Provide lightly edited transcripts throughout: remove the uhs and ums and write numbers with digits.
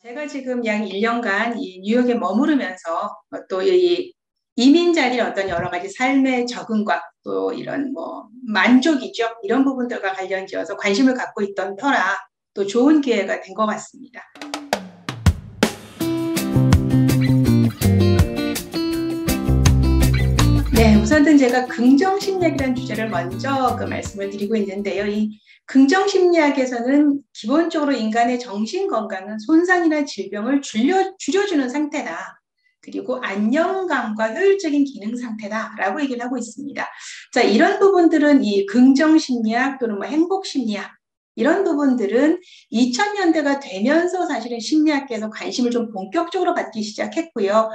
제가 지금 약 1년간 이 뉴욕에 머무르면서 또 이 이민자들의 어떤 여러 가지 삶의 적응과 또 이런 뭐 만족이죠. 이런 부분들과 관련지어서 관심을 갖고 있던 터라 또 좋은 기회가 된 것 같습니다. 네, 우선은 제가 긍정심리학이라는 주제를 먼저 말씀을 드리고 있는데요. 이 긍정심리학에서는 기본적으로 인간의 정신건강은 손상이나 질병을 줄여주는 상태다. 그리고 안정감과 효율적인 기능 상태다라고 얘기를 하고 있습니다. 자, 이런 부분들은 이 긍정심리학 또는 뭐 행복심리학 이런 부분들은 2000년대가 되면서 사실은 심리학계에서 관심을 좀 본격적으로 받기 시작했고요.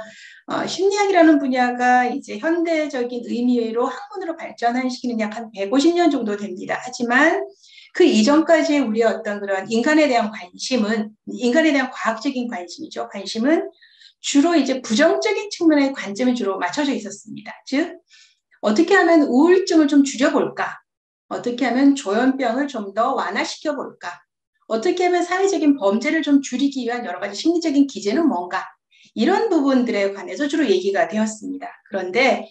심리학이라는 분야가 이제 현대적인 의미로 학문으로 발전한 시기는 약 한 150년 정도 됩니다. 하지만 그 이전까지의 우리의 어떤 그런 인간에 대한 관심은, 인간에 대한 과학적인 관심이죠. 관심은 주로 이제 부정적인 측면의 관점이 주로 맞춰져 있었습니다. 즉, 어떻게 하면 우울증을 좀 줄여볼까? 어떻게 하면 조현병을 좀 더 완화시켜 볼까? 어떻게 하면 사회적인 범죄를 좀 줄이기 위한 여러 가지 심리적인 기제는 뭔가? 이런 부분들에 관해서 주로 얘기가 되었습니다. 그런데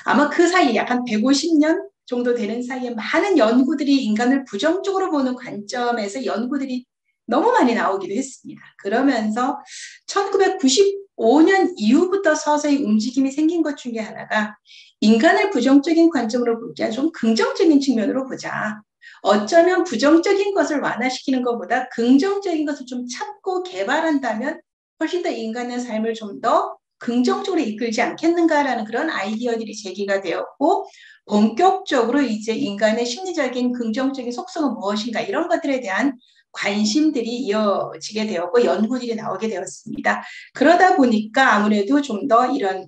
아마 그 사이에 약 한 150년 정도 되는 사이에 많은 연구들이 인간을 부정적으로 보는 관점에서 연구들이 너무 많이 나오기도 했습니다. 그러면서 1995년 이후부터 서서히 움직임이 생긴 것 중에 하나가 인간을 부정적인 관점으로 보기 아니라 좀 긍정적인 측면으로 보자. 어쩌면 부정적인 것을 완화시키는 것보다 긍정적인 것을 좀 찾고 개발한다면 훨씬 더 인간의 삶을 좀 더 긍정적으로 이끌지 않겠는가라는 그런 아이디어들이 제기가 되었고, 본격적으로 이제 인간의 심리적인 긍정적인 속성은 무엇인가 이런 것들에 대한 관심들이 이어지게 되었고 연구들이 나오게 되었습니다. 그러다 보니까 아무래도 좀 더 이런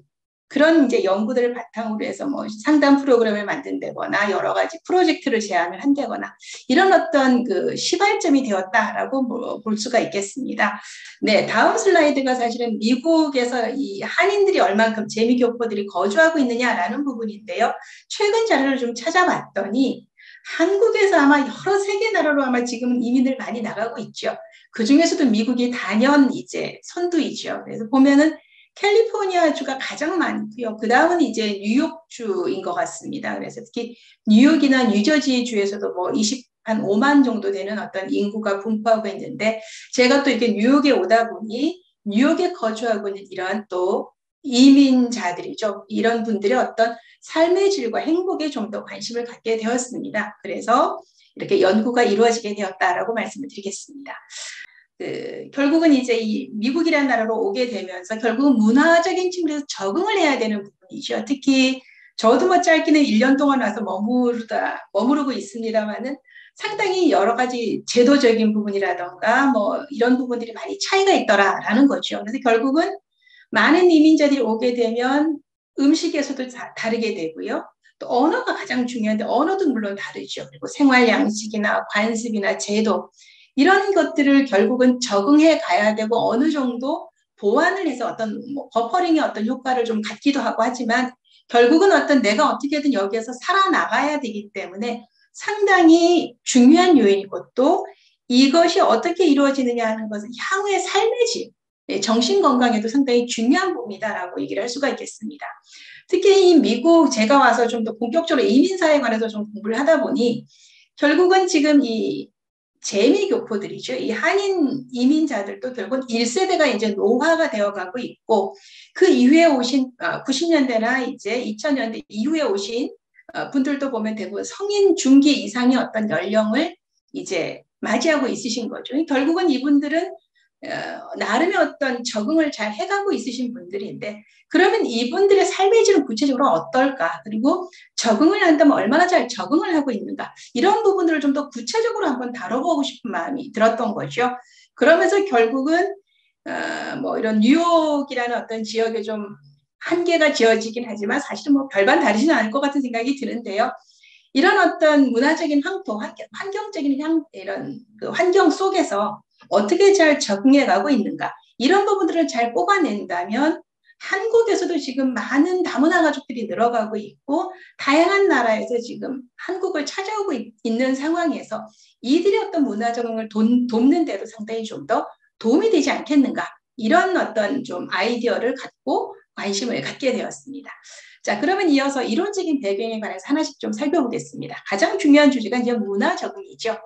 그런 이제 연구들을 바탕으로 해서 뭐 상담 프로그램을 만든다거나 여러 가지 프로젝트를 제안을 한다거나 이런 어떤 그 시발점이 되었다라고 볼 수가 있겠습니다. 네, 다음 슬라이드가 사실은 미국에서 이 한인들이 얼만큼 재미교포들이 거주하고 있느냐라는 부분인데요. 최근 자료를 좀 찾아봤더니 한국에서 아마 여러 세계 나라로 아마 지금 이민을 많이 나가고 있죠. 그 중에서도 미국이 단연 이제 선두이죠. 그래서 보면은 캘리포니아주가 가장 많고요. 그 다음은 이제 뉴욕주인 것 같습니다. 그래서 특히 뉴욕이나 뉴저지 주에서도 뭐 한 5만 정도 되는 어떤 인구가 분포하고 있는데 제가 또 이렇게 뉴욕에 오다 보니 뉴욕에 거주하고 있는 이러한 또 이민자들이죠. 이런 분들의 어떤 삶의 질과 행복에 좀 더 관심을 갖게 되었습니다. 그래서 이렇게 연구가 이루어지게 되었다라고 말씀을 드리겠습니다. 결국은 이제 이 미국이라는 나라로 오게 되면서 결국은 문화적인 측면에서 적응을 해야 되는 부분이죠. 특히 저도 뭐 짧게는 1년 동안 와서 머무르고 있습니다만은 상당히 여러 가지 제도적인 부분이라던가 뭐 이런 부분들이 많이 차이가 있더라라는 거죠. 그래서 결국은 많은 이민자들이 오게 되면 음식에서도 다르게 되고요. 또 언어가 가장 중요한데 언어도 물론 다르죠. 그리고 생활 양식이나 관습이나 제도 이런 것들을 결국은 적응해 가야 되고 어느 정도 보완을 해서 어떤 뭐 버퍼링의 어떤 효과를 좀 갖기도 하고 하지만 결국은 어떤 내가 어떻게든 여기에서 살아나가야 되기 때문에 상당히 중요한 요인이고 또 이것이 어떻게 이루어지느냐 하는 것은 향후의 삶의 질, 정신 건강에도 상당히 중요한 부분이다라고 얘기를 할 수가 있겠습니다. 특히 이 미국 제가 와서 좀 더 본격적으로 이민사에 관해서 좀 공부를 하다 보니 결국은 지금 이 재미교포들이죠. 이 한인 이민자들도 결국 1세대가 이제 노화가 되어가고 있고 그 이후에 오신 90년대나 이제 2000년대 이후에 오신 분들도 보면 대부분 성인 중기 이상의 어떤 연령을 이제 맞이하고 있으신 거죠. 결국은 이분들은 나름의 어떤 적응을 잘 해가고 있으신 분들인데 그러면 이분들의 삶의 질은 구체적으로 어떨까? 그리고 적응을 한다면 얼마나 잘 적응을 하고 있는가? 이런 부분들을 좀 더 구체적으로 한번 다뤄보고 싶은 마음이 들었던 거죠. 그러면서 결국은 뭐 이런 뉴욕이라는 어떤 지역에 좀 한계가 지어지긴 하지만 사실은 뭐 별반 다르지는 않을 것 같은 생각이 드는데요. 이런 어떤 문화적인 황토, 환경적인 이런 그 환경 속에서 어떻게 잘 적응해 가고 있는가 이런 부분들을 잘 뽑아낸다면 한국에서도 지금 많은 다문화 가족들이 늘어가고 있고 다양한 나라에서 지금 한국을 찾아오고 있는 상황에서 이들의 어떤 문화 적응을 돕는 데도 상당히 좀 더 도움이 되지 않겠는가. 이런 어떤 좀 아이디어를 갖고 관심을 갖게 되었습니다. 자, 그러면 이어서 이론적인 배경에 관해서 하나씩 좀 살펴보겠습니다. 가장 중요한 주제가 이제 문화 적응이죠.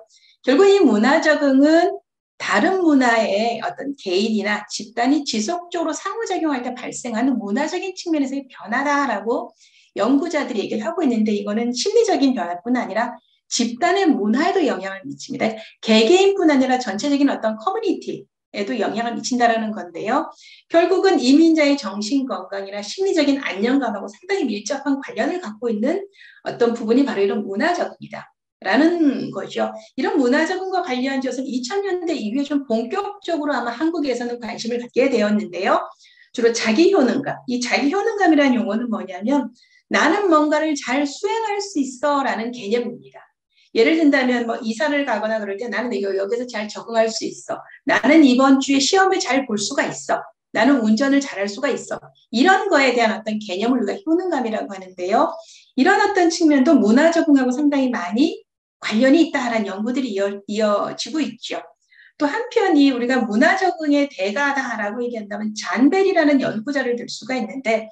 결국 이 문화 적응은 다른 문화의 어떤 개인이나 집단이 지속적으로 상호작용할 때 발생하는 문화적인 측면에서의 변화다라고 연구자들이 얘기를 하고 있는데, 이거는 심리적인 변화뿐 아니라 집단의 문화에도 영향을 미칩니다. 개개인뿐 아니라 전체적인 어떤 커뮤니티에도 영향을 미친다라는 건데요. 결국은 이민자의 정신건강이나 심리적인 안정감하고 상당히 밀접한 관련을 갖고 있는 어떤 부분이 바로 이런 문화적입니다. 라는 거죠. 이런 문화적인과 관련한 것은 2000년대 이후에 좀 본격적으로 아마 한국에서는 관심을 갖게 되었는데요. 주로 자기효능감. 이 자기효능감이라는 용어는 뭐냐면 나는 뭔가를 잘 수행할 수 있어 라는 개념입니다. 예를 든다면 뭐 이사를 가거나 그럴 때 나는 여기서 잘 적응할 수 있어. 나는 이번 주에 시험을 잘 볼 수가 있어. 나는 운전을 잘할 수가 있어. 이런 거에 대한 어떤 개념을 우리가 효능감이라고 하는데요. 이런 어떤 측면도 문화 적응하고 상당히 많이 관련이 있다라는 연구들이 이어지고 있죠. 또 한편이 우리가 문화 적응의 대가다라고 얘기한다면 잔 베리라는 연구자를 들 수가 있는데,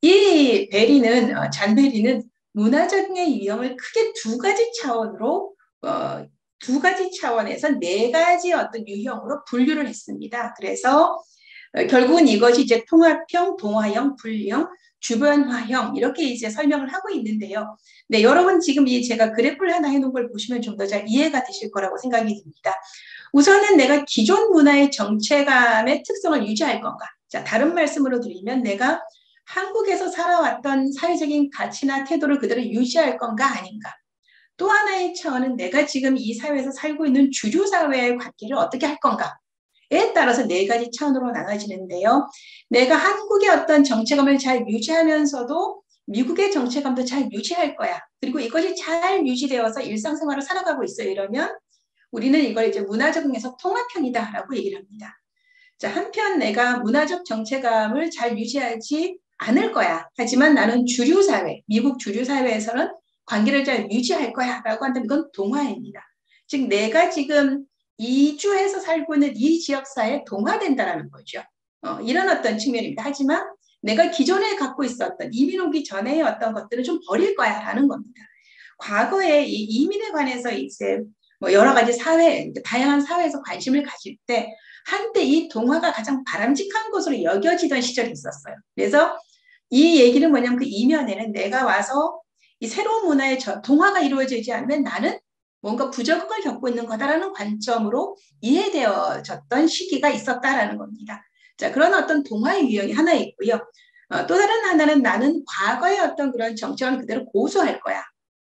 이 잔 베리는 문화 적응의 유형을 크게 두 가지 차원에서 네 가지 어떤 유형으로 분류를 했습니다. 그래서 결국은 이것이 이제 통합형, 동화형, 분류형, 주변화형 이렇게 이제 설명을 하고 있는데요. 네, 여러분 지금 제가 그래프를 하나 해놓은 걸 보시면 좀 더 잘 이해가 되실 거라고 생각이 듭니다. 우선은 내가 기존 문화의 정체감의 특성을 유지할 건가? 자, 다른 말씀으로 드리면 내가 한국에서 살아왔던 사회적인 가치나 태도를 그대로 유지할 건가 아닌가? 또 하나의 차원은 내가 지금 이 사회에서 살고 있는 주류 사회의 관계를 어떻게 할 건가? 에 따라서 네 가지 차원으로 나눠지는데요. 내가 한국의 어떤 정체감을 잘 유지하면서도 미국의 정체감도 잘 유지할 거야. 그리고 이것이 잘 유지되어서 일상생활을 살아가고 있어. 이러면 우리는 이걸 이제 문화 적응에서 통합형이다라고 얘기를 합니다. 자, 한편 내가 문화적 정체감을 잘 유지하지 않을 거야. 하지만 나는 주류 사회, 미국 주류 사회에서는 관계를 잘 유지할 거야 라고 한다면 이건 동화입니다. 즉 내가 지금 이주해서 살고 있는 이 지역사회에 동화된다라는 거죠. 이런 어떤 측면입니다. 하지만 내가 기존에 갖고 있었던 이민 오기 전의 어떤 것들을 좀 버릴 거야 라는 겁니다. 과거에 이 이민에 관해서 이제 뭐 여러 가지 다양한 사회에서 관심을 가질 때 한때 이 동화가 가장 바람직한 것으로 여겨지던 시절이 있었어요. 그래서 이 얘기는 뭐냐면 그 이면에는 내가 와서 이 새로운 문화의 동화가 이루어지지 않으면 나는 뭔가 부적응을 겪고 있는 거다라는 관점으로 이해되어졌던 시기가 있었다라는 겁니다. 자, 그런 어떤 동화의 유형이 하나 있고요. 또 다른 하나는 나는 과거의 어떤 그런 정체감을 그대로 고수할 거야.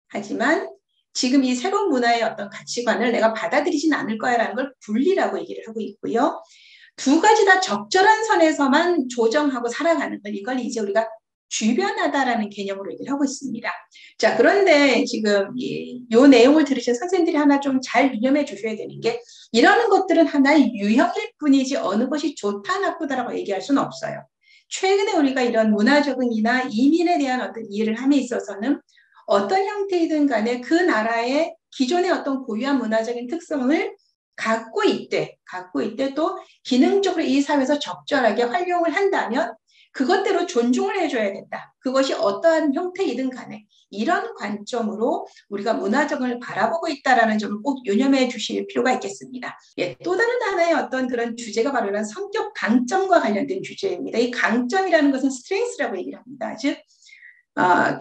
하지만 지금 이 새로운 문화의 어떤 가치관을 내가 받아들이진 않을 거야라는 걸 분리라고 얘기를 하고 있고요. 두 가지 다 적절한 선에서만 조정하고 살아가는 걸 이걸 이제 우리가 주변하다라는 개념으로 얘기를 하고 있습니다. 자, 그런데 지금 이 내용을 들으신 선생님들이 하나 좀 잘 유념해 주셔야 되는 게 이러는 것들은 하나의 유형일 뿐이지 어느 것이 좋다 나쁘다라고 얘기할 수는 없어요. 최근에 우리가 이런 문화 적응이나 이민에 대한 어떤 이해를 함에 있어서는 어떤 형태이든 간에 그 나라의 기존의 어떤 고유한 문화적인 특성을 갖고 있대 또 기능적으로 이 사회에서 적절하게 활용을 한다면 그것대로 존중을 해줘야 된다. 그것이 어떠한 형태이든 간에 이런 관점으로 우리가 문화적을 바라보고 있다는 점을 꼭 유념해 주실 필요가 있겠습니다. 예, 또 다른 하나의 어떤 그런 주제가 바로 이런 성격 강점과 관련된 주제입니다. 이 강점이라는 것은 스트렝스라고 얘기를 합니다. 즉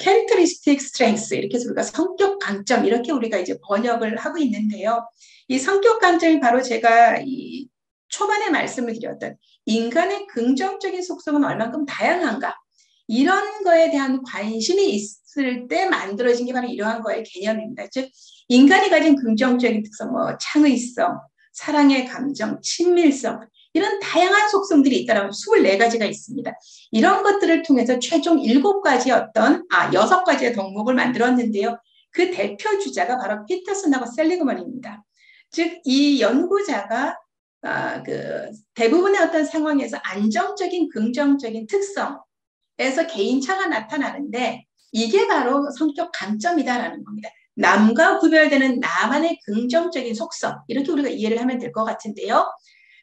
characteristic strengths 이렇게 해서 우리가 성격 강점 이렇게 우리가 이제 번역을 하고 있는데요. 이 성격 강점이 바로 제가 이 초반에 말씀을 드렸던 인간의 긍정적인 속성은 얼만큼 다양한가 이런 거에 대한 관심이 있을 때 만들어진 게 바로 이러한 거의 개념입니다. 즉 인간이 가진 긍정적인 특성, 뭐 창의성, 사랑의 감정, 친밀성 이런 다양한 속성들이 있다라면 24가지가 있습니다. 이런 것들을 통해서 최종 6가지의 덕목을 만들었는데요. 그 대표 주자가 바로 피터슨하고 셀리그먼입니다. 즉 이 연구자가 대부분의 어떤 상황에서 안정적인 긍정적인 특성에서 개인차가 나타나는데 이게 바로 성격 강점이다라는 겁니다. 남과 구별되는 나만의 긍정적인 속성 이렇게 우리가 이해를 하면 될 것 같은데요.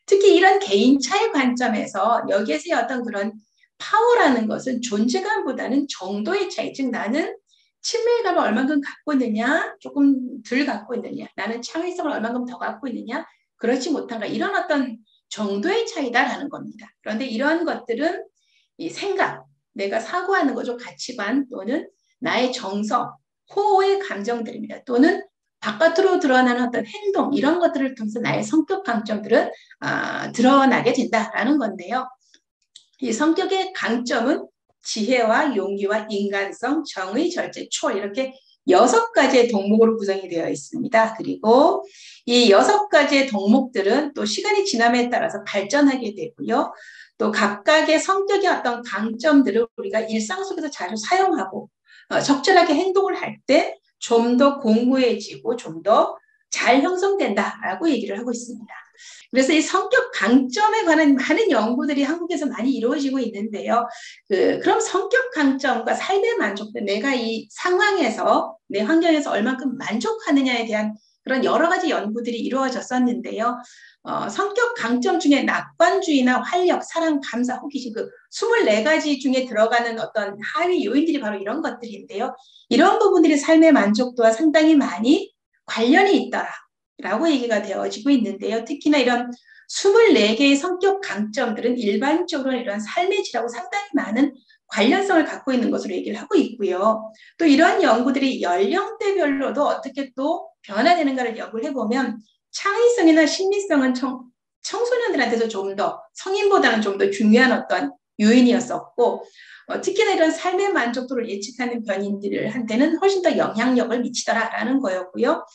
특히 이런 개인차의 관점에서 여기에서의 어떤 그런 파워라는 것은 존재감보다는 정도의 차이, 즉 나는 친밀감을 얼만큼 갖고 있느냐, 조금 덜 갖고 있느냐, 나는 창의성을 얼만큼 더 갖고 있느냐, 그렇지 못한가, 이런 어떤 정도의 차이다라는 겁니다. 그런데 이런 것들은 이 생각, 내가 사고하는 거죠. 가치관 또는 나의 정서, 호의 감정들입니다. 또는 바깥으로 드러나는 어떤 행동, 이런 것들을 통해서 나의 성격 강점들은 드러나게 된다라는 건데요. 이 성격의 강점은 지혜와 용기와 인간성, 정의, 절제, 초월, 이렇게 6가지의 덕목으로 구성이 되어 있습니다. 그리고 이 6가지의 덕목들은 또 시간이 지남에 따라서 발전하게 되고요. 또 각각의 성격의 어떤 강점들을 우리가 일상 속에서 자주 사용하고 적절하게 행동을 할 때 좀 더 공고해지고 좀 더 잘 형성된다라고 얘기를 하고 있습니다. 그래서 이 성격 강점에 관한 많은 연구들이 한국에서 많이 이루어지고 있는데요. 그럼 성격 강점과 삶의 만족도, 내가 이 상황에서, 내 환경에서 얼만큼 만족하느냐에 대한 그런 여러 가지 연구들이 이루어졌었는데요. 성격 강점 중에 낙관주의나 활력, 사랑, 감사, 호기심, 24가지 중에 들어가는 어떤 하위 요인들이 바로 이런 것들인데요. 이런 부분들이 삶의 만족도와 상당히 많이 관련이 있더라라고 얘기가 되어지고 있는데요. 특히나 이런 24개의 성격 강점들은 일반적으로 이런 삶의 질하고 상당히 많은 관련성을 갖고 있는 것으로 얘기를 하고 있고요. 또 이런 연구들이 연령대별로도 어떻게 또 변화되는가를 연구를 해보면 창의성이나 심리성은 청소년들한테서 좀 더, 성인보다는 좀 더 중요한 어떤 요인이었었고, 특히나 이런 삶의 만족도를 예측하는 변인들한테는 훨씬 더 영향력을 미치더라라는 거였고요.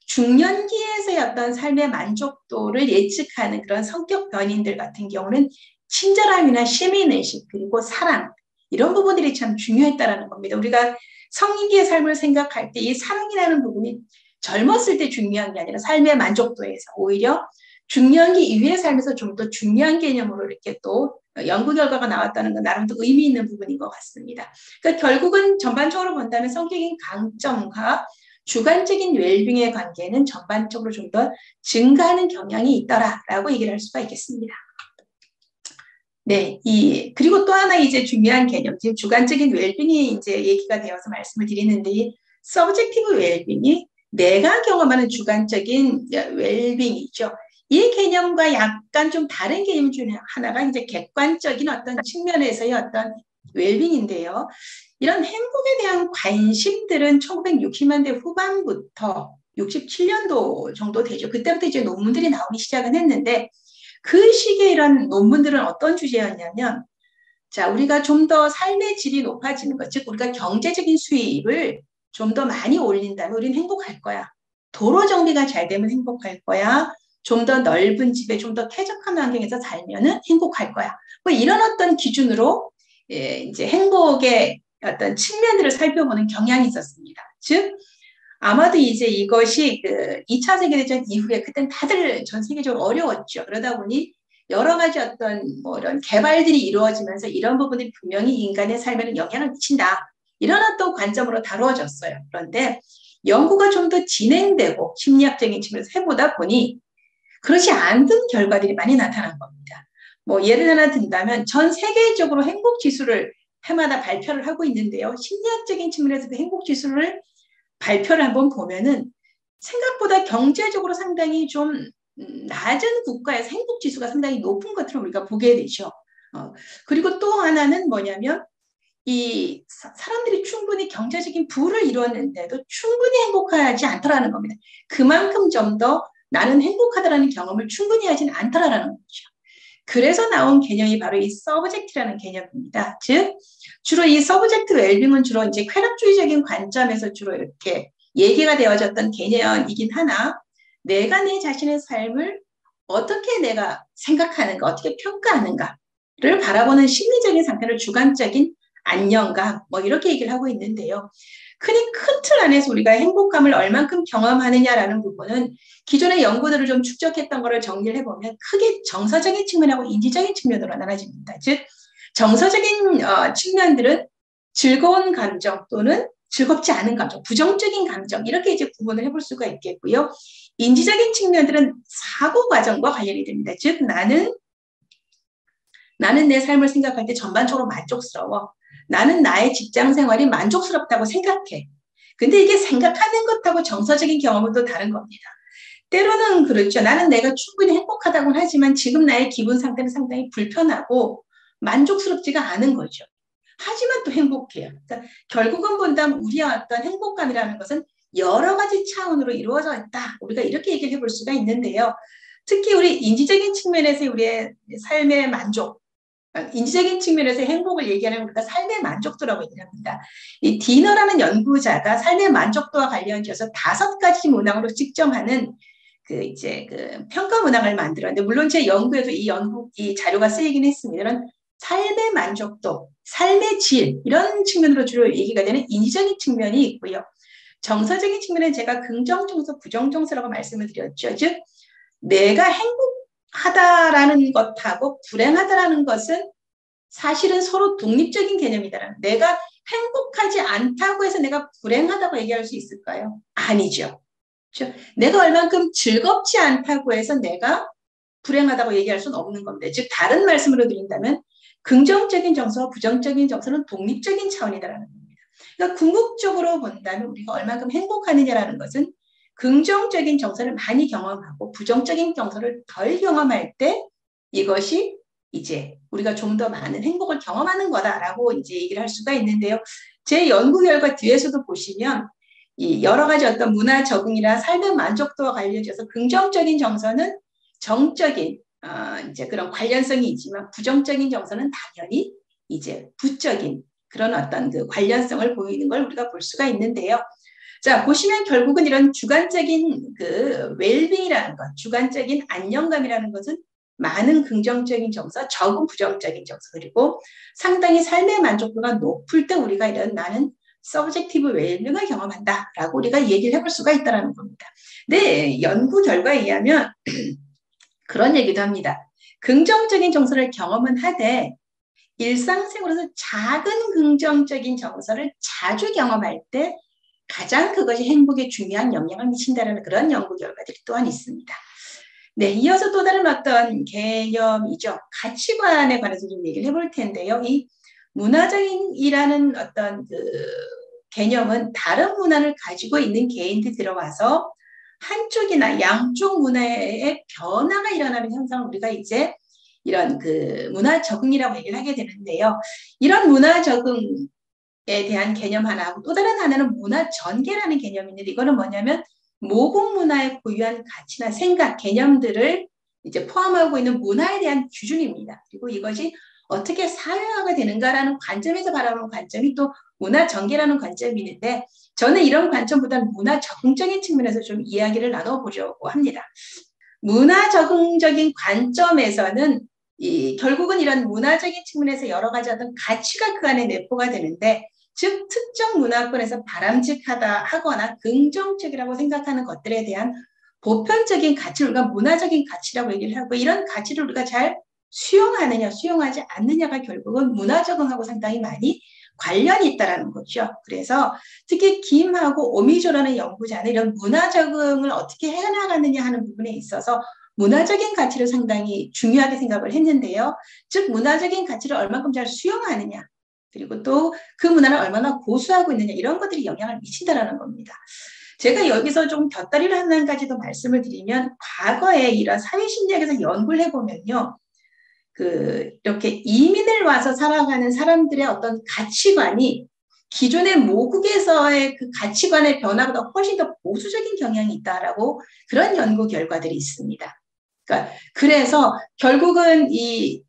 중년기에서의 어떤 삶의 만족도를 예측하는 그런 성격 변인들 같은 경우는 친절함이나 시민의식, 그리고 사랑, 이런 부분들이 참 중요했다라는 겁니다. 우리가 성인기의 삶을 생각할 때 이 사랑이라는 부분이 젊었을 때 중요한 게 아니라 삶의 만족도에서 오히려 중년기 이후의 삶에서 좀 더 중요한 개념으로 이렇게 또 연구 결과가 나왔다는 건 나름 또 의미 있는 부분인 것 같습니다. 그러니까 결국은 전반적으로 본다면 성격인 강점과 주관적인 웰빙의 관계는 전반적으로 좀 더 증가하는 경향이 있더라라고 얘기를 할 수가 있겠습니다. 네, 그리고 또 하나 이제 중요한 개념, 지금 주관적인 웰빙이 이제 얘기가 되어서 말씀을 드리는데, 서브젝티브 웰빙이 내가 경험하는 주관적인 웰빙이죠. 이 개념과 약간 좀 다른 개념 중에 하나가 이제 객관적인 어떤 측면에서의 어떤 웰빙인데요. 이런 행복에 대한 관심들은 1960년대 후반부터 67년도 정도 되죠. 그때부터 이제 논문들이 나오기 시작은 했는데, 그 시기에 이런 논문들은 어떤 주제였냐면, 자, 우리가 좀 더 삶의 질이 높아지는 것, 즉 우리가 경제적인 수입을 좀 더 많이 올린다면 우리는 행복할 거야. 도로 정비가 잘 되면 행복할 거야. 좀 더 넓은 집에 좀 더 쾌적한 환경에서 살면은 행복할 거야. 뭐 이런 어떤 기준으로 이제 행복의 어떤 측면들을 살펴보는 경향이 있었습니다. 즉 아마도 이제 이것이 2차 세계대전 이후에 그땐 다들 전 세계적으로 어려웠죠. 그러다 보니 여러 가지 어떤 뭐 이런 개발들이 이루어지면서 이런 부분들이 분명히 인간의 삶에는 영향을 미친다. 이런 어떤 관점으로 다루어졌어요. 그런데 연구가 좀 더 진행되고 심리학적인 측면에서 해보다 보니 그렇지 않은 결과들이 많이 나타난 겁니다. 뭐 예를 하나 든다면 전 세계적으로 행복 지수를 해마다 발표를 하고 있는데요. 심리학적인 측면에서 그 행복 지수를 발표를 한번 보면은 생각보다 경제적으로 상당히 좀 낮은 국가에서 행복 지수가 상당히 높은 것들을 우리가 보게 되죠. 그리고 또 하나는 뭐냐면 이 사람들이 충분히 경제적인 부를 이루었는데도 충분히 행복하지 않더라는 겁니다. 그만큼 좀 더 나는 행복하다라는 경험을 충분히 하진 않더라는 거죠. 그래서 나온 개념이 바로 이 서브젝트라는 개념입니다. 즉 주로 이 서브젝트 웰빙은 주로 이제 쾌락주의적인 관점에서 주로 이렇게 얘기가 되어졌던 개념이긴 하나, 내가 내 자신의 삶을 어떻게 내가 생각하는가, 어떻게 평가하는가를 바라보는 심리적인 상태를 주관적인 안녕감, 뭐 이렇게 얘기를 하고 있는데요. 흔히 큰 틀 안에서 우리가 행복감을 얼만큼 경험하느냐라는 부분은 기존의 연구들을 좀 축적했던 거를 정리를 해보면 크게 정서적인 측면하고 인지적인 측면으로 나눠집니다. 즉 정서적인 측면들은 즐거운 감정 또는 즐겁지 않은 감정, 부정적인 감정, 이렇게 이제 구분을 해볼 수가 있겠고요. 인지적인 측면들은 사고 과정과 관련이 됩니다. 즉 나는 내 삶을 생각할 때 전반적으로 만족스러워. 나는 나의 직장 생활이 만족스럽다고 생각해. 근데 이게 생각하는 것하고 정서적인 경험은 또 다른 겁니다. 때로는 그렇죠. 나는 내가 충분히 행복하다고는 하지만 지금 나의 기분 상태는 상당히 불편하고 만족스럽지가 않은 거죠. 하지만 또 행복해요. 그러니까 결국은 본다면 우리의 어떤 행복감이라는 것은 여러 가지 차원으로 이루어져 있다. 우리가 이렇게 얘기를 해볼 수가 있는데요. 특히 우리 인지적인 측면에서 우리의 삶의 만족, 인지적인 측면에서 행복을 얘기하는 우리가 삶의 만족도라고 얘기합니다. 이 디너라는 연구자가 삶의 만족도와 관련해서 5가지 문항으로 측정하는 그 평가 문항을 만들었는데, 물론 제 연구에도 이 자료가 쓰이긴 했습니다. 이런 삶의 만족도, 삶의 질, 이런 측면으로 주로 얘기가 되는 인지적인 측면이 있고요. 정서적인 측면은 제가 긍정정서, 부정정서라고 말씀을 드렸죠. 즉, 내가 행복하다라는 것하고 불행하다라는 것은 사실은 서로 독립적인 개념이다라는. 내가 행복하지 않다고 해서 내가 불행하다고 얘기할 수 있을까요? 아니죠. 그렇죠? 내가 얼만큼 즐겁지 않다고 해서 내가 불행하다고 얘기할 수는 없는 건데, 즉 다른 말씀으로 드린다면 긍정적인 정서와 부정적인 정서는 독립적인 차원이다라는 겁니다. 그러니까 궁극적으로 본다면 우리가 얼만큼 행복하느냐라는 것은 긍정적인 정서를 많이 경험하고 부정적인 정서를 덜 경험할 때 이것이 이제 우리가 좀 더 많은 행복을 경험하는 거다라고 이제 얘기를 할 수가 있는데요. 제 연구 결과 뒤에서도 보시면 이 여러 가지 어떤 문화 적응이나 삶의 만족도와 관련해서 긍정적인 정서는 정적인 이제 그런 관련성이 있지만 부정적인 정서는 당연히 이제 부적인 그런 어떤 그 관련성을 보이는 걸 우리가 볼 수가 있는데요. 자, 보시면 결국은 이런 주관적인 그 웰빙이라는 것, 주관적인 안정감이라는 것은 많은 긍정적인 정서, 적은 부정적인 정서, 그리고 상당히 삶의 만족도가 높을 때 우리가 이런 나는 서브젝티브 웰빙을 경험한다라고 우리가 얘기를 해볼 수가 있다는 겁니다. 네, 연구 결과에 의하면 그런 얘기도 합니다. 긍정적인 정서를 경험은 하되 일상생활에서 작은 긍정적인 정서를 자주 경험할 때 가장 그것이 행복에 중요한 영향을 미친다는 그런 연구 결과들이 또한 있습니다. 네, 이어서 또 다른 어떤 개념이죠. 가치관에 관해서 좀 얘기를 해볼 텐데요. 이 문화적인이라는 어떤 그 개념은 다른 문화를 가지고 있는 개인들이 들어와서 한쪽이나 양쪽 문화의 변화가 일어나는 현상을 우리가 이제 이런 그 문화 적응이라고 얘기를 하게 되는데요. 이런 문화 적응에 대한 개념 하나하고 또 다른 하나는 문화 전개라는 개념이 있는데, 이거는 뭐냐면 모국 문화의 고유한 가치나 생각, 개념들을 이제 포함하고 있는 문화에 대한 기준입니다. 그리고 이것이 어떻게 사회화가 되는가라는 관점에서 바라보는 관점이 또 문화 전개라는 관점이 있는데, 저는 이런 관점보다는 문화 적응적인 측면에서 좀 이야기를 나눠보려고 합니다. 문화 적응적인 관점에서는 결국은 이런 문화적인 측면에서 여러 가지 어떤 가치가 그 안에 내포가 되는데, 즉 특정 문화권에서 바람직하다 하거나 긍정적이라고 생각하는 것들에 대한 보편적인 가치를 우리가 문화적인 가치라고 얘기를 하고, 이런 가치를 우리가 잘 수용하느냐 수용하지 않느냐가 결국은 문화 적응하고 상당히 많이 관련이 있다는 거죠. 그래서 특히 김하고 오미조라는 연구자는 이런 문화 적응을 어떻게 해나가느냐 하는 부분에 있어서 문화적인 가치를 상당히 중요하게 생각을 했는데요. 즉 문화적인 가치를 얼마큼 잘 수용하느냐, 그리고 또 그 문화를 얼마나 고수하고 있느냐, 이런 것들이 영향을 미친다는 겁니다. 제가 여기서 좀 곁다리를 한 가지도 말씀을 드리면, 과거에 이런 사회심리학에서 연구를 해보면요. 이렇게 이민을 와서 살아가는 사람들의 어떤 가치관이 기존의 모국에서의 그 가치관의 변화보다 훨씬 더 보수적인 경향이 있다라고 그런 연구 결과들이 있습니다. 그러니까 그래서 결국은 이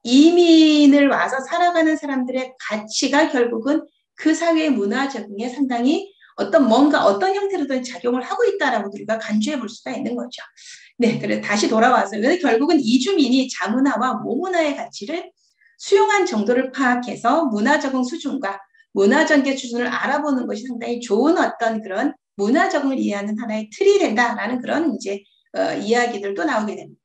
이민을 와서 살아가는 사람들의 가치가 결국은 그 사회의 문화 적응에 상당히 어떤 형태로든 작용을 하고 있다라고 우리가 간주해 볼 수가 있는 거죠. 네, 그래 다시 돌아와서 결국은 이주민이 자문화와 모문화의 가치를 수용한 정도를 파악해서 문화 적응 수준과 문화 전개 수준을 알아보는 것이 상당히 좋은 어떤 그런 문화 적응을 이해하는 하나의 틀이 된다라는 그런 이제 이야기들도 나오게 됩니다.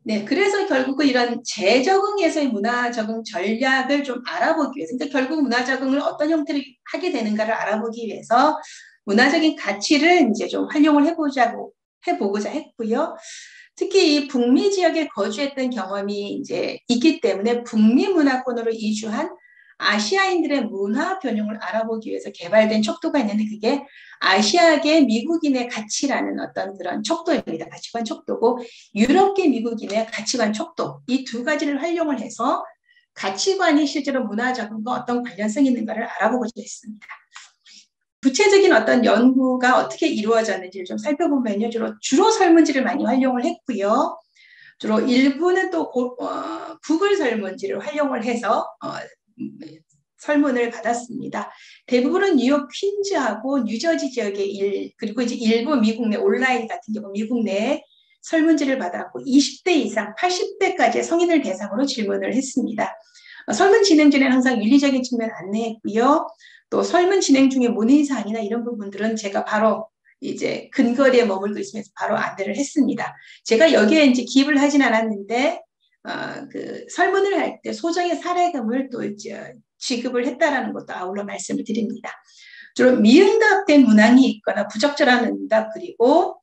네, 그래서 결국은 이런 재적응에서의 문화 적응 전략을 좀 알아보기 위해서, 그러니까 결국 문화 적응을 어떤 형태로 하게 되는가를 알아보기 위해서 문화적인 가치를 이제 좀 활용을 해보고자 했고요. 특히 이 북미 지역에 거주했던 경험이 이제 있기 때문에 북미 문화권으로 이주한 아시아인들의 문화 변형을 알아보기 위해서 개발된 척도가 있는데 그게 아시아계 미국인의 가치라는 어떤 그런 척도입니다. 가치관 척도고 유럽계 미국인의 가치관 척도 이 두 가지를 활용을 해서 가치관이 실제로 문화적인과 어떤 관련성이 있는가를 알아보고자 했습니다. 구체적인 어떤 연구가 어떻게 이루어졌는지를 좀 살펴보면요. 주로 설문지를 많이 활용을 했고요. 주로 일부는 또 구글 설문지를 활용을 해서 설문을 받았습니다. 대부분은 뉴욕 퀸즈하고 뉴저지 지역의 그리고 이제 일부 미국 내 온라인 같은 경우 미국 내에 설문지를 받았고 20대 이상 80대까지의 성인을 대상으로 질문을 했습니다. 설문 진행 전에는 항상 윤리적인 측면 안내했고요. 또 설문 진행 중에 문의사항이나 이런 부분들은 제가 바로 이제 근거리에 머물고 있으면서 바로 안내를 했습니다. 제가 여기에 이제 기입을 하진 않았는데 그 설문을 할 때 소정의 사례금을 또 이제 지급을 했다라는 것도 아울러 말씀을 드립니다. 주로 미응답된 문항이 있거나 부적절한 응답 그리고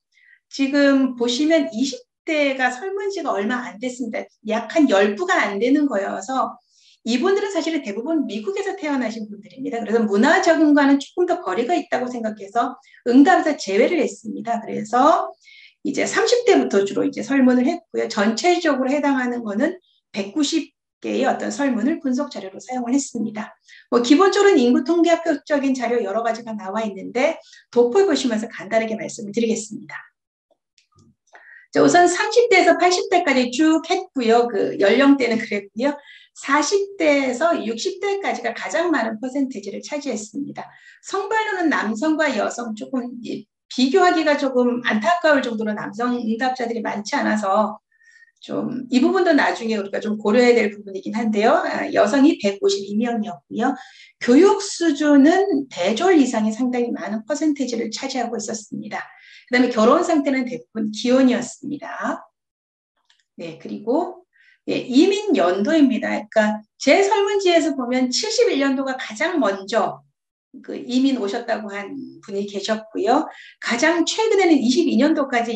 지금 보시면 20대가 설문지가 얼마 안 됐습니다. 약 한 10부가 안 되는 거여서 이분들은 사실은 대부분 미국에서 태어나신 분들입니다. 그래서 문화적인과는 조금 더 거리가 있다고 생각해서 응답에서 제외를 했습니다. 그래서 이제 30대부터 주로 이제 설문을 했고요. 전체적으로 해당하는 거는 190개의 어떤 설문을 분석 자료로 사용을 했습니다. 뭐 기본적으로는 인구 통계학적인 자료 여러 가지가 나와 있는데 도포해 보시면서 간단하게 말씀을 드리겠습니다. 우선 30대에서 80대까지 쭉 했고요. 그 연령대는 그랬고요. 40대에서 60대까지가 가장 많은 퍼센테이지를 차지했습니다. 성별로는 남성과 여성 조금 비교하기가 조금 안타까울 정도로 남성 응답자들이 많지 않아서 좀 이 부분도 나중에 우리가 좀 고려해야 될 부분이긴 한데요. 여성이 152명이었고요. 교육 수준은 대졸 이상이 상당히 많은 퍼센테이지를 차지하고 있었습니다. 그 다음에 결혼 상태는 대부분 기혼이었습니다. 네, 그리고 이민 연도입니다. 그러니까 제 설문지에서 보면 71년도가 가장 먼저 그 이민 오셨다고 한 분이 계셨고요. 가장 최근에는 22년도까지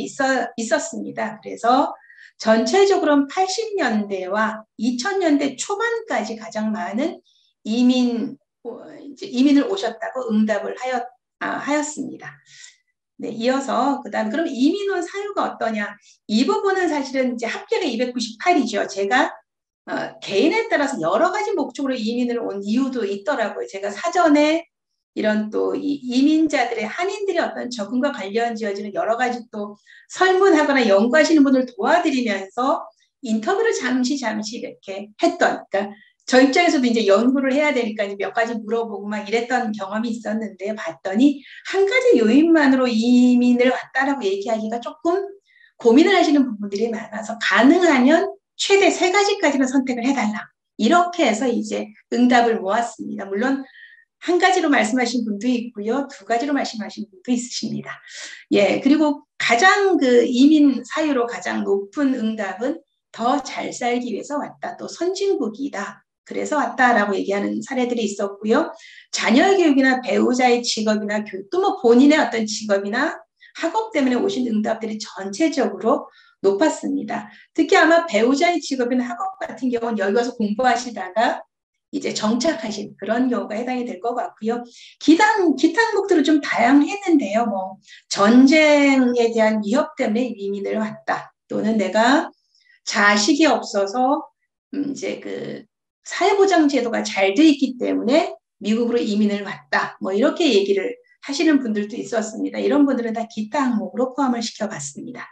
있었습니다. 그래서 전체적으로는 80년대와 2000년대 초반까지 가장 많은 이민을 오셨다고 응답을 하였습니다. 네, 이어서 그다음 그럼 이민 온 사유가 어떠냐? 이 부분은 사실은 이제 합계가 298이죠. 제가 개인에 따라서 여러 가지 목적으로 이민을 온 이유도 있더라고요. 제가 사전에 이런 또 이민자들의 한인들의 어떤 적응과 관련 지어지는 여러 가지 또 설문하거나 연구하시는 분을 도와드리면서 인터뷰를 잠시 이렇게 했던, 그러니까 저 입장에서도 이제 연구를 해야 되니까 몇 가지 물어보고 막 이랬던 경험이 있었는데 봤더니 한 가지 요인만으로 이민을 왔다라고 얘기하기가 조금 고민을 하시는 부분들이 많아서 가능하면 최대 3가지까지는 선택을 해달라. 이렇게 해서 이제 응답을 모았습니다. 물론 한 가지로 말씀하신 분도 있고요. 2가지로 말씀하신 분도 있으십니다. 예, 그리고 가장 그 이민 사유로 가장 높은 응답은 더 잘 살기 위해서 왔다. 또 선진국이다. 그래서 왔다라고 얘기하는 사례들이 있었고요. 자녀 교육이나 배우자의 직업이나 또 뭐 본인의 어떤 직업이나 학업 때문에 오신 응답들이 전체적으로 높았습니다. 특히 아마 배우자의 직업이나 학업 같은 경우는 여기 와서 공부하시다가 이제 정착하신 그런 경우가 해당이 될 것 같고요. 기타 항목들은 좀 다양했는데요. 뭐 전쟁에 대한 위협 때문에 이민을 왔다. 또는 내가 자식이 없어서 이제 그 사회보장 제도가 잘 돼 있기 때문에 미국으로 이민을 왔다. 뭐 이렇게 얘기를 하시는 분들도 있었습니다. 이런 분들은 다 기타 항목으로 포함을 시켜봤습니다.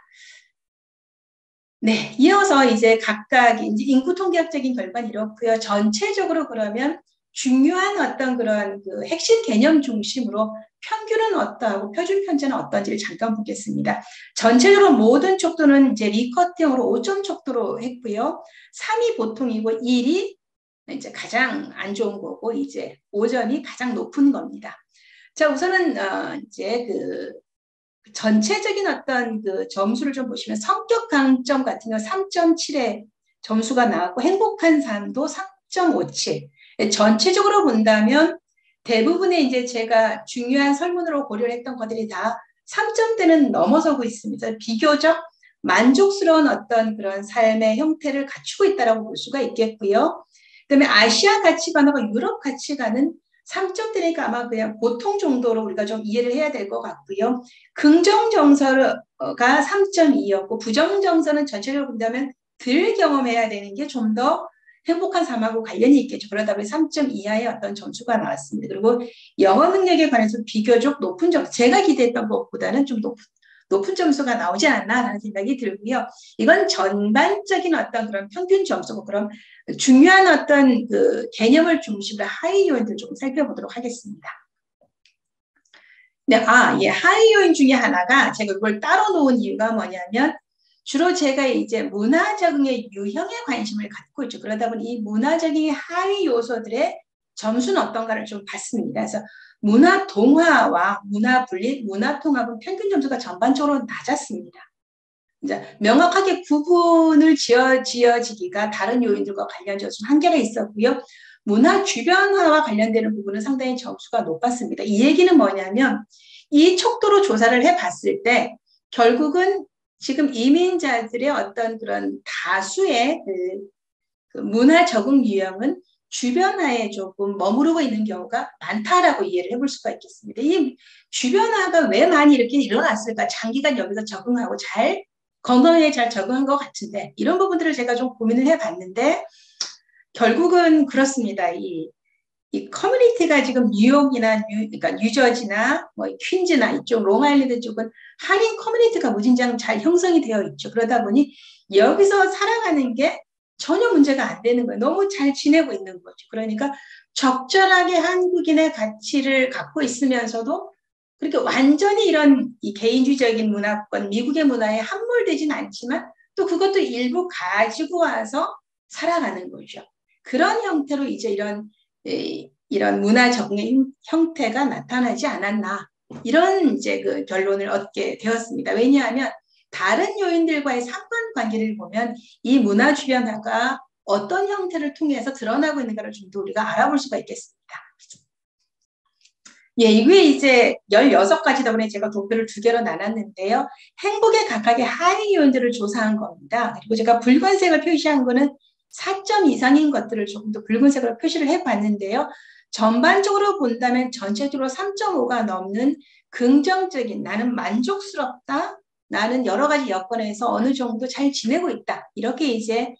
네, 이어서 이제 각각 이제 인구 통계학적인 결과는 이렇고요. 전체적으로 그러면 중요한 어떤 그런 그 핵심 개념 중심으로 평균은 어떠하고 표준 편차는 어떤지를 잠깐 보겠습니다. 전체적으로 모든 척도는 이제 리커트형으로 5점 척도로 했고요. 3이 보통이고 1이 이제 가장 안 좋은 거고 이제 5점이 가장 높은 겁니다. 자, 우선은 이제 그 전체적인 어떤 그 점수를 좀 보시면 성격 강점 같은 경우 3.7의 점수가 나왔고 행복한 삶도 3.57. 전체적으로 본다면 대부분의 이제 제가 중요한 설문으로 고려를 했던 것들이 다 3점대는 넘어서고 있습니다. 비교적 만족스러운 어떤 그런 삶의 형태를 갖추고 있다고 볼 수가 있겠고요. 그다음에 아시아 가치관하고 유럽 가치관은 3점대니까 아마 그냥 보통 정도로 우리가 좀 이해를 해야 될 것 같고요. 긍정 정서가 3.2였고 부정 정서는 전체적으로 본다면 덜 경험해야 되는 게 좀 더 행복한 삶하고 관련이 있겠죠. 그러다 보니 3점 이하의 어떤 점수가 나왔습니다. 그리고 영어 능력에 관해서 비교적 높은 점수, 제가 기대했던 것보다는 좀 높은 점수가 나오지 않나라는 생각이 들고요. 이건 전반적인 어떤 그런 평균 점수고 그럼 중요한 어떤 그 개념을 중심으로 하위 요인들 조금 살펴보도록 하겠습니다. 네, 예, 하위 요인 중에 하나가 제가 이걸 따로 놓은 이유가 뭐냐면 주로 제가 이제 문화 적응의 유형에 관심을 갖고 있죠. 그러다 보니 이 문화 적응의 하위 요소들의 점수는 어떤가를 좀 봤습니다. 그래서 문화 동화와 문화 분리, 문화 통합은 평균 점수가 전반적으로 낮았습니다. 이제 명확하게 구분을 지어지기가 다른 요인들과 관련해서 좀 한계가 있었고요. 문화 주변화와 관련되는 부분은 상당히 점수가 높았습니다. 이 얘기는 뭐냐면 이 척도로 조사를 해봤을 때 결국은 지금 이민자들의 어떤 그런 다수의 그 문화 적응 유형은 주변화에 조금 머무르고 있는 경우가 많다라고 이해를 해볼 수가 있겠습니다. 이 주변화가 왜 많이 이렇게 일어났을까? 장기간 여기서 적응하고 건강에 잘 적응한 것 같은데 이런 부분들을 제가 좀 고민을 해봤는데 결국은 그렇습니다. 이 커뮤니티가 지금 뉴욕이나 그러니까 뉴저지나 뭐 퀸즈나 이쪽 롱아일랜드 쪽은 한인 커뮤니티가 무진장 잘 형성이 되어 있죠. 그러다 보니 여기서 살아가는 게 전혀 문제가 안 되는 거예요. 너무 잘 지내고 있는 거죠. 그러니까 적절하게 한국인의 가치를 갖고 있으면서도 그렇게 완전히 이런 이 개인주의적인 문화권, 미국의 문화에 함몰되진 않지만 또 그것도 일부 가지고 와서 살아가는 거죠. 그런 형태로 이제 이런 문화 적응의 형태가 나타나지 않았나. 이런 이제 그 결론을 얻게 되었습니다. 왜냐하면 다른 요인들과의 상관관계를 보면 이 문화 주변화가 어떤 형태를 통해서 드러나고 있는가를 좀 더 우리가 알아볼 수가 있겠습니다. 예, 이게 이제 16가지다 보니 제가 도표를 2개로 나눴는데요. 행복의 각각의 하위 요인들을 조사한 겁니다. 그리고 제가 붉은색을 표시한 거는 4점 이상인 것들을 조금 더 붉은색으로 표시를 해봤는데요. 전반적으로 본다면 전체적으로 3.5가 넘는 긍정적인 나는 만족스럽다. 나는 여러 가지 여건에서 어느 정도 잘 지내고 있다. 이렇게 이제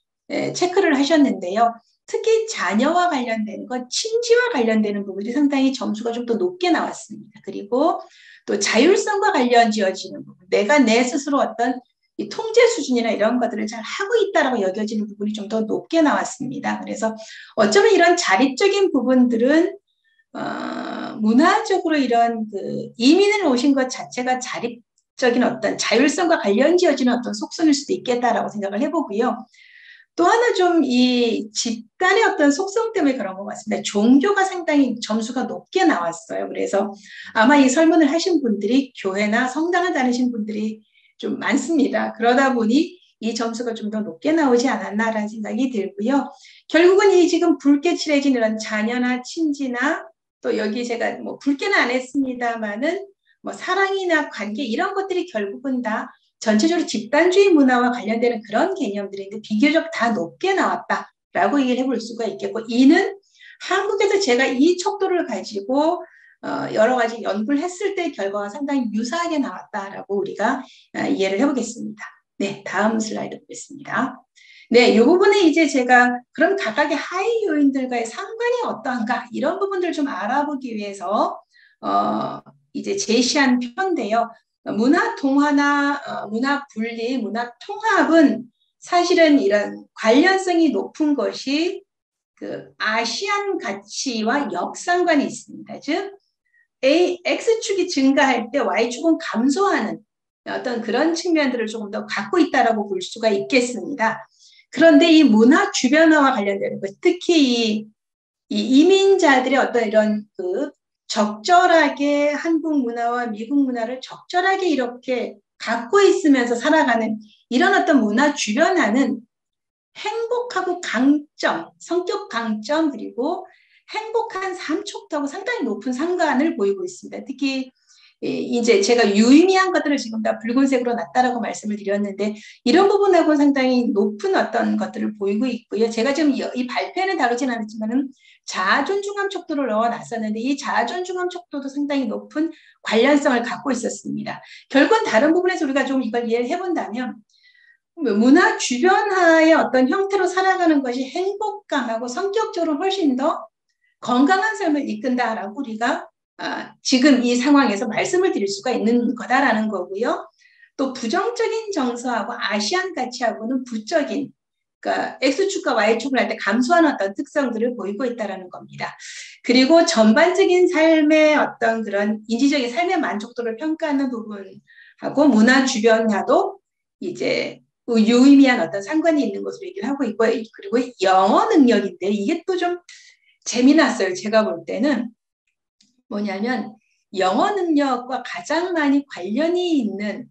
체크를 하셨는데요. 특히 자녀와 관련된 것, 친지와 관련되는 부분이 상당히 점수가 좀 더 높게 나왔습니다. 그리고 또 자율성과 관련 지어지는 부분, 내가 내 스스로 어떤 이 통제 수준이나 이런 것들을 잘 하고 있다라고 여겨지는 부분이 좀 더 높게 나왔습니다. 그래서 어쩌면 이런 자립적인 부분들은 문화적으로 이런 그 이민을 오신 것 자체가 자립적인 어떤 자율성과 관련 지어지는 어떤 속성일 수도 있겠다라고 생각을 해보고요. 또 하나 좀 이 집단의 어떤 속성 때문에 그런 것 같습니다. 종교가 상당히 점수가 높게 나왔어요. 그래서 아마 이 설문을 하신 분들이 교회나 성당을 다니신 분들이 좀 많습니다. 그러다 보니 이 점수가 좀 더 높게 나오지 않았나라는 생각이 들고요. 결국은 이 지금 붉게 칠해진 이런 자녀나 친지나 또 여기 제가 뭐 붉게는 안 했습니다만은 뭐 사랑이나 관계 이런 것들이 결국은 다 전체적으로 집단주의 문화와 관련되는 그런 개념들인데 비교적 다 높게 나왔다라고 얘기를 해볼 수가 있겠고 이는 한국에서 제가 이 척도를 가지고 여러 가지 연구를 했을 때 결과가 상당히 유사하게 나왔다라고 우리가 이해를 해보겠습니다. 네, 다음 슬라이드 보겠습니다. 네, 이 부분에 이제 제가 그럼 각각의 하위 요인들과의 상관이 어떠한가 이런 부분들을 좀 알아보기 위해서 이제 제시한 표인데요. 문화 동화나 문화 분리, 문화 통합은 사실은 이런 관련성이 높은 것이 그 아시안 가치와 역상관이 있습니다. 즉 X축이 증가할 때 Y축은 감소하는 어떤 그런 측면들을 조금 더 갖고 있다라고 볼 수가 있겠습니다. 그런데 이 문화 주변화와 관련되는 것, 특히 이 이민자들의 어떤 이런 그 적절하게 한국 문화와 미국 문화를 적절하게 이렇게 갖고 있으면서 살아가는 이런 어떤 문화 주변화는 행복하고 강점, 성격 강점 그리고 행복한 삶 촉도하고 상당히 높은 상관을 보이고 있습니다. 특히 이제 제가 유의미한 것들을 지금 다 붉은색으로 놨다라고 말씀을 드렸는데 이런 부분하고 상당히 높은 어떤 것들을 보이고 있고요. 제가 지금 이 발표에는 다루진 않았지만은 자아존중함 촉도를 넣어놨었는데 이 자아존중함 촉도도 상당히 높은 관련성을 갖고 있었습니다. 결국은 다른 부분에서 우리가 좀 이걸 이해를 해본다면 문화 주변화의 어떤 형태로 살아가는 것이 행복감하고 성격적으로 훨씬 더 건강한 삶을 이끈다라고 우리가 지금 이 상황에서 말씀을 드릴 수가 있는 거다라는 거고요. 또 부정적인 정서하고 아시안 가치하고는 부적인, 그러니까 X축과 Y축을 할 때 감소하는 어떤 특성들을 보이고 있다는 겁니다. 그리고 전반적인 삶의 어떤 그런 인지적인 삶의 만족도를 평가하는 부분하고 문화 주변화도 이제 유의미한 어떤 상관이 있는 것으로 얘기를 하고 있고, 그리고 영어 능력인데 이게 또 좀 재미났어요. 제가 볼 때는 뭐냐면 영어 능력과 가장 많이 관련이 있는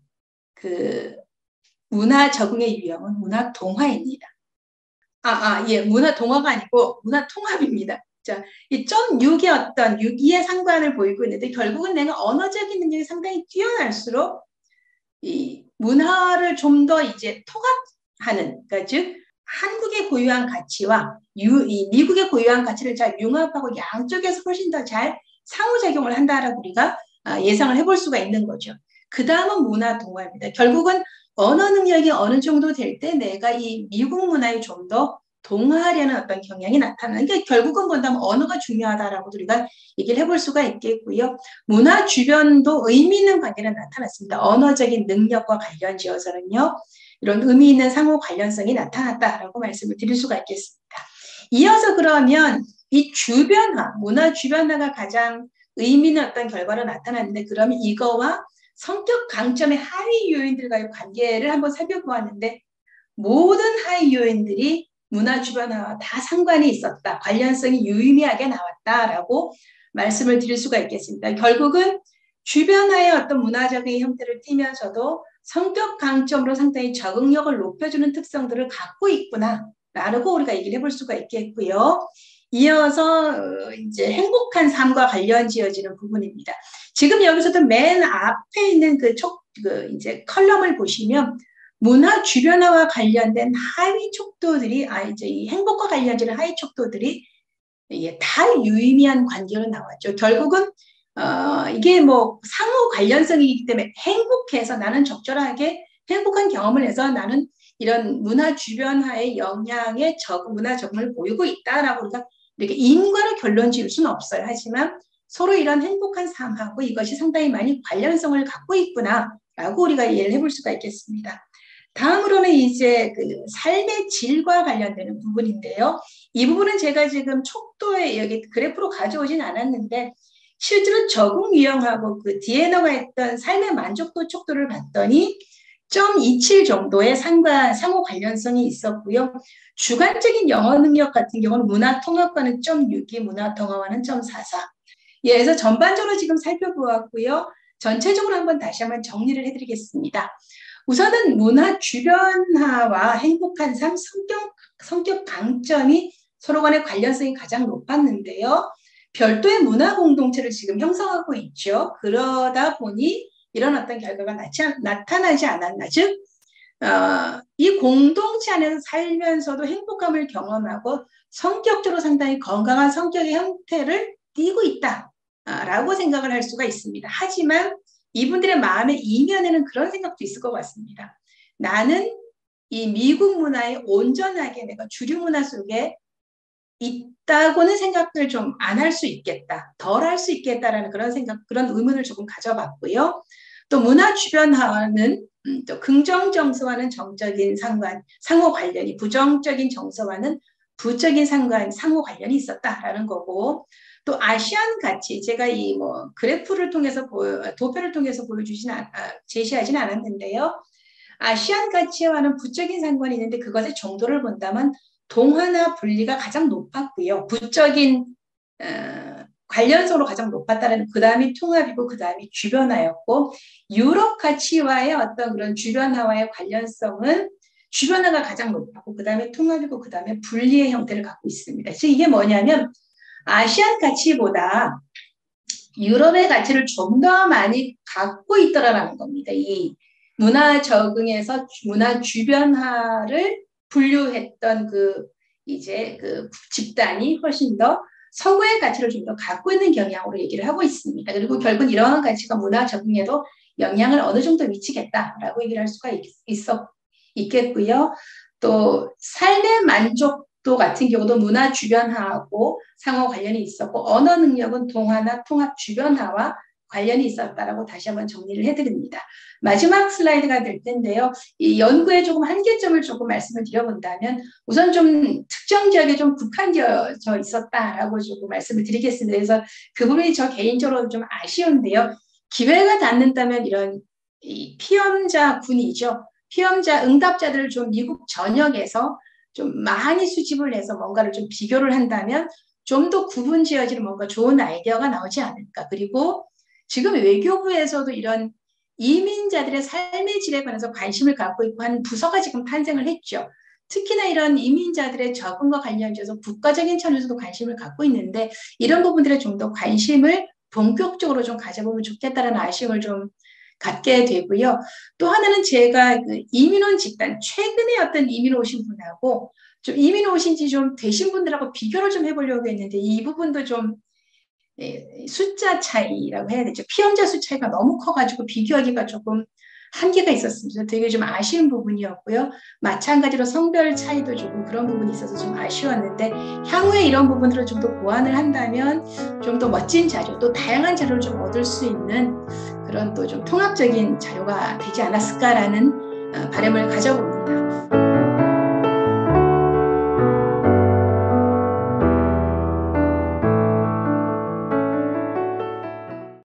그 문화 적응의 유형은 문화 동화입니다. 예, 문화 동화가 아니고 문화 통합입니다. 자, 이 0.6의 어떤 6의 상관을 보이고 있는데 결국은 내가 언어적인 능력이 상당히 뛰어날수록 이 문화를 좀 더 이제 통합하는, 그러니까 즉 한국의 고유한 가치와 이 미국의 고유한 가치를 잘 융합하고 양쪽에서 훨씬 더 잘 상호작용을 한다라고 우리가 예상을 해볼 수가 있는 거죠. 그 다음은 문화 동화입니다. 결국은 언어 능력이 어느 정도 될 때 내가 이 미국 문화에 좀 더 동화하려는 어떤 경향이 나타나는 게 결국은 본다면 언어가 중요하다라고 우리가 얘기를 해볼 수가 있겠고요. 문화 주변도 의미 있는 관계가 나타났습니다. 언어적인 능력과 관련지어서는요. 이런 의미 있는 상호 관련성이 나타났다라고 말씀을 드릴 수가 있겠습니다. 이어서 그러면 이 주변화, 문화 주변화가 가장 의미 있는 어떤 결과로 나타났는데 그러면 이거와 성격 강점의 하위 요인들과의 관계를 한번 살펴보았는데 모든 하위 요인들이 문화 주변화와 다 상관이 있었다. 관련성이 유의미하게 나왔다라고 말씀을 드릴 수가 있겠습니다. 결국은 주변화의 어떤 문화적인 형태를 띠면서도 성격 강점으로 상당히 적응력을 높여주는 특성들을 갖고 있구나라고 우리가 얘기를 해볼 수가 있겠고요. 이어서 이제 행복한 삶과 관련 지어지는 부분입니다. 지금 여기서도 맨 앞에 있는 그 이제 컬럼을 보시면 문화 주변화와 관련된 하위 촉도들이 이제 이 행복과 관련되는 하위 촉도들이 다 유의미한 관계로 나왔죠. 결국은 이게 뭐 상호 관련성이기 때문에 행복해서 나는 적절하게 행복한 경험을 해서 나는 이런 문화 주변화의 영향에 문화 적응을 보이고 있다라고 우리가 이렇게 인과로 결론 지을 수는 없어요. 하지만 서로 이런 행복한 삶하고 이것이 상당히 많이 관련성을 갖고 있구나라고 우리가 이해를 해볼 수가 있겠습니다. 다음으로는 이제 그 삶의 질과 관련되는 부분인데요. 이 부분은 제가 지금 촉도에 여기 그래프로 가져오진 않았는데 실제로 적응 유형하고 그 디에너가 했던 삶의 만족도 촉도를 봤더니 0.27 정도의 상호 관련성이 있었고요. 주관적인 영어 능력 같은 경우는 문화 통합과는 0.62, 문화 통합과는 0.44. 예, 그래서 전반적으로 지금 살펴보았고요. 전체적으로 다시 한번 정리를 해드리겠습니다. 우선은 문화 주변화와 행복한 삶, 성격 강점이 서로 간의 관련성이 가장 높았는데요. 별도의 문화 공동체를 지금 형성하고 있죠. 그러다 보니 이런 어떤 결과가 나타나지 않았나. 즉, 이 공동체 안에서 살면서도 행복감을 경험하고 성격적으로 상당히 건강한 성격의 형태를 띠고 있다라고 생각을 할 수가 있습니다. 하지만 이분들의 마음의 이면에는 그런 생각도 있을 것 같습니다. 나는 이 미국 문화에 온전하게 내가 주류 문화 속에 있다고는 생각을 좀 안 할 수 있겠다. 덜 할 수 있겠다라는 그런 생각, 그런 의문을 조금 가져봤고요. 또 문화 주변화는 또 긍정 정서와는 정적인 상호 관련이, 부정적인 정서와는 부적인 상호 관련이 있었다라는 거고, 또 아시안 가치, 제가 이 뭐 그래프를 통해서 도표를 통해서 제시하지는 않았는데요. 아시안 가치와는 부적인 상관이 있는데 그것의 정도를 본다면 동화나 분리가 가장 높았고요. 부적인 관련성으로 가장 높았다는, 그 다음이 통합이고 그 다음이 주변화였고, 유럽 가치와의 어떤 그런 주변화와의 관련성은 주변화가 가장 높았고 그 다음에 통합이고 그 다음에 분리의 형태를 갖고 있습니다. 그래서 이게 뭐냐면 아시안 가치보다 유럽의 가치를 좀 더 많이 갖고 있더라라는 겁니다. 이 문화 적응에서 문화 주변화를 분류했던 이제 그 집단이 훨씬 더 서구의 가치를 좀 더 갖고 있는 경향으로 얘기를 하고 있습니다. 그리고 결국 이러한 가치가 문화 적응에도 영향을 어느 정도 미치겠다라고 얘기를 할 수가 있겠고요. 또 삶의 만족도 같은 경우도 문화 주변화하고 상호 관련이 있었고, 언어 능력은 동화나 통합 주변화와 관련이 있었다라고 다시 한번 정리를 해드립니다. 마지막 슬라이드가 될 텐데요. 이 연구의 조금 한계점을 조금 말씀을 드려본다면, 우선 좀 특정 지역에 좀 국한되어져 있었다라고 조금 말씀을 드리겠습니다. 그래서 그 부분이 저 개인적으로 좀 아쉬운데요. 기회가 닿는다면 이런 이 피험자 군이죠. 피험자 응답자들을 좀 미국 전역에서 좀 많이 수집을 해서 뭔가를 좀 비교를 한다면 좀 더 구분 지어지는 뭔가 좋은 아이디어가 나오지 않을까. 그리고 지금 외교부에서도 이런 이민자들의 삶의 질에 관해서 관심을 갖고 있고 하는 부서가 지금 탄생을 했죠. 특히나 이런 이민자들의 적응과 관련해서 국가적인 차원에서도 관심을 갖고 있는데, 이런 부분들에 좀 더 관심을 본격적으로 좀 가져보면 좋겠다는 아쉬움을 좀 갖게 되고요. 또 하나는 제가 그 이민 온 집단, 최근에 어떤 이민 오신 분하고 좀 이민 오신 지 좀 되신 분들하고 비교를 좀 해보려고 했는데, 이 부분도 좀 숫자 차이라고 해야 되죠. 피험자 수 차이가 너무 커가지고 비교하기가 조금 한계가 있었습니다. 되게 좀 아쉬운 부분이었고요. 마찬가지로 성별 차이도 조금 그런 부분이 있어서 좀 아쉬웠는데, 향후에 이런 부분들을 좀 더 보완을 한다면 좀 더 멋진 자료, 또 다양한 자료를 좀 얻을 수 있는 그런 또 좀 통합적인 자료가 되지 않았을까라는 바람을 가져봅니다.